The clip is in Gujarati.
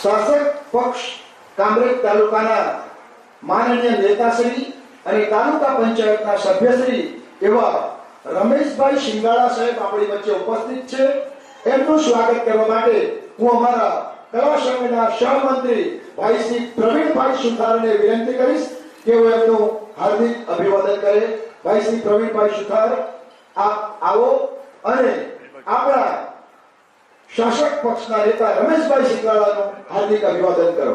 શાસક પક્ષ કામરેજ તાલુકાના માનનીય નેતાશ્રી અને તાલુકા પંચાયતના સભ્યશ્રી એવા રમેશભાઈ શિંગાળા સાહેબ આપણી વચ્ચે ઉપસ્થિત છે। એમનું સ્વાગત કરવા માટે હું અમારા કલા સંઘના સહમંત્રી ભાઈ શ્રી પ્રવીણભાઈ સુથારને વિનંતી કરીશ કે હું એમનું હાર્દિક અભિવાદન કરે। ભાઈ શ્રી પ્રવીણભાઈ સુથાર, આપ આવો અને આપણા શાસક પક્ષના નેતા રમેશભાઈ શિંગાળાનું હાર્દિક અભિવાદન કરો।